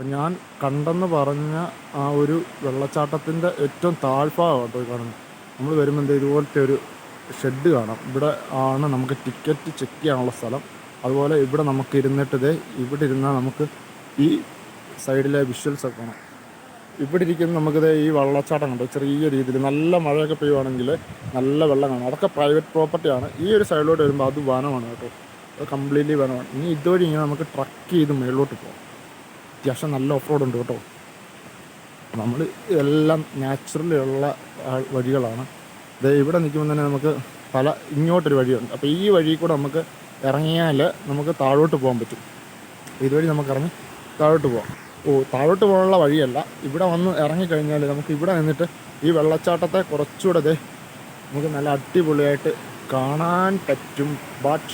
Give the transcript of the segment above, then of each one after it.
അപ്പം ഞാൻ കണ്ടെന്ന് പറഞ്ഞ ആ ഒരു വെള്ളച്ചാട്ടത്തിൻ്റെ ഏറ്റവും താഴ്ഭാഗം കേട്ടോ കാണുന്നത്. നമ്മൾ വരുമ്പോൾ എന്താ ഇതുപോലത്തെ ഒരു ഷെഡ് കാണാം. ഇവിടെ ആണ് നമുക്ക് ടിക്കറ്റ് ചെക്ക് ചെയ്യാനുള്ള സ്ഥലം. അതുപോലെ ഇവിടെ നമുക്ക് ഇരുന്നിട്ട് ഇവിടെ ഇരുന്നാൽ നമുക്ക് ഈ സൈഡിലെ വിഷ്വൽസ് ഒക്കെ കാണാം. ഇവിടെ ഇരിക്കുന്ന നമുക്കിത് ഈ വെള്ളച്ചാട്ടം കണ്ടോ, ചെറിയ രീതിയിൽ നല്ല മഴയൊക്കെ പെയ്യുവാണെങ്കിൽ നല്ല വെള്ളം കാണും. അതൊക്കെ പ്രൈവറ്റ് പ്രോപ്പർട്ടിയാണ്. ഈ ഒരു സൈഡിലോട്ട് വരുമ്പോൾ അത് വനമാണ് കേട്ടോ, അത് കംപ്ലീറ്റ്ലി വനമാണ്. ഇനി ഇതുവഴി ഇങ്ങനെ നമുക്ക് ട്രക്ക് ചെയ്ത് മേളിലോട്ട് പോകാം. അത്യാവശ്യം നല്ല ഓഫ് റോഡ് ഉണ്ട് കേട്ടോ. നമ്മൾ എല്ലാം നാച്ചുറലി ഉള്ള വഴികളാണ്. ഇവിടെ നിൽക്കുമ്പോൾ തന്നെ നമുക്ക് ഇങ്ങോട്ടൊരു വഴിയുണ്ട്. അപ്പോൾ ഈ വഴി കൂടെ നമുക്ക് ഇറങ്ങിയാൽ നമുക്ക് താഴോട്ട് പോകാൻ പറ്റും. ഇതുവഴി നമുക്ക് ഇറങ്ങി താഴോട്ട് പോകാം. താഴോട്ട് പോകാനുള്ള വഴിയല്ല, ഇവിടെ വന്ന് ഇറങ്ങിക്കഴിഞ്ഞാൽ നമുക്ക് ഇവിടെ നിന്നിട്ട് ഈ വെള്ളച്ചാട്ടത്തെ കുറച്ചുകൂടെ നമുക്ക് നല്ല അടിപൊളിയായിട്ട് കാണാൻ പറ്റും. ബട്ട്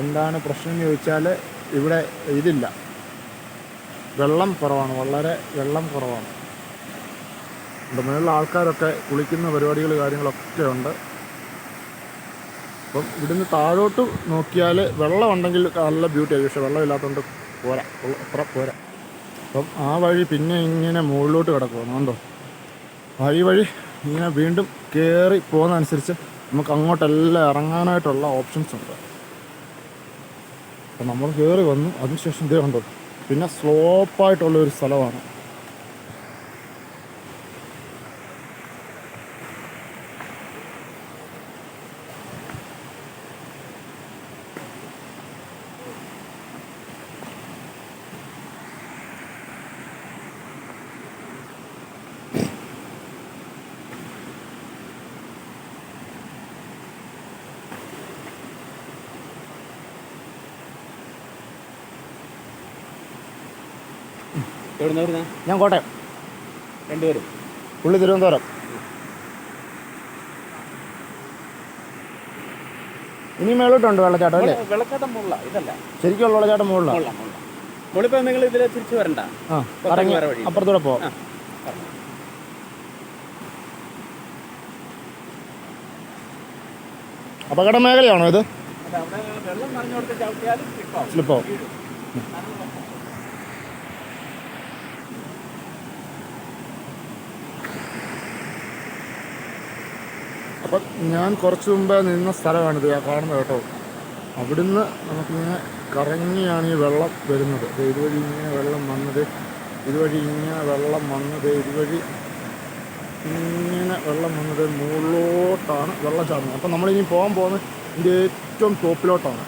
എന്താണ് പ്രശ്നം എന്ന് ചോദിച്ചാൽ ഇവിടെ ഇതില്ല, വെള്ളം കുറവാണ്, വളരെ വെള്ളം കുറവാണ്. മുകളിലുള്ള ആൾക്കാരൊക്കെ കുളിക്കുന്ന പരിപാടികൾ കാര്യങ്ങളൊക്കെ ഉണ്ട്. അപ്പം ഇവിടുന്ന് താഴോട്ട് നോക്കിയാൽ വെള്ളം ഉണ്ടെങ്കിൽ നല്ല ബ്യൂട്ടിയായി, പക്ഷേ വെള്ളമില്ലാത്തതുകൊണ്ട് പോരാ, അത്ര പോരാ. അപ്പം ആ വഴി പിന്നെ ഇങ്ങനെ മുകളിലോട്ട് കിടക്കുകയാണ് കണ്ടോ. ഈ വഴി ഇങ്ങനെ വീണ്ടും കയറി പോകുന്നതനുസരിച്ച് നമുക്ക് അങ്ങോട്ടെല്ലാം ഇറങ്ങാനായിട്ടുള്ള ഓപ്ഷൻസ് ഉണ്ട്. അപ്പം നമ്മൾ കയറി വന്നു, അതിനുശേഷം ഇതേ കണ്ടോ, പിന്നെ സ്ലോപ്പായിട്ടുള്ളൊരു സ്ഥലമാണ്. ഞാൻ കോട്ടയം. രണ്ടുപേരും പുള്ളി തിരുവനന്തപുരം. ഇനി മേളോട്ടുണ്ട് വെള്ളച്ചാട്ടം അല്ലേ? വെള്ളച്ചാട്ടം മുകളില, ഇതല്ല ശരിക്കും വെള്ളച്ചാട്ടം മുകളിലാണ്. മുകളിൽ നിങ്ങൾ ഇതിൽ തിരിച്ചു വരണ്ട, അപ്പുറത്തൂടെ പോവാം. അപകട മേഖലയാണോ ഇത്? സ്ലിപ്പോ? അപ്പം ഞാൻ കുറച്ച് മുമ്പേ നിന്ന സ്ഥലമാണിത് കാണുന്നത് കേട്ടോ. അവിടുന്ന് നമുക്കിങ്ങനെ കറങ്ങിയാണ് ഈ വെള്ളം വരുന്നത്. ഇതുവഴി ഇങ്ങനെ വെള്ളം വന്നത്, ഇതുവഴി ഇങ്ങനെ വെള്ളം വന്നത്, ഇതുവഴി ഇങ്ങനെ വെള്ളം വന്നത് മുകളിലോട്ടാണ് വെള്ളം ചാടുന്നത്. അപ്പം നമ്മളിനി പോകാൻ പോകുന്നത് ഇതിൻ്റെ ഏറ്റവും ടോപ്പിലോട്ടാണ്.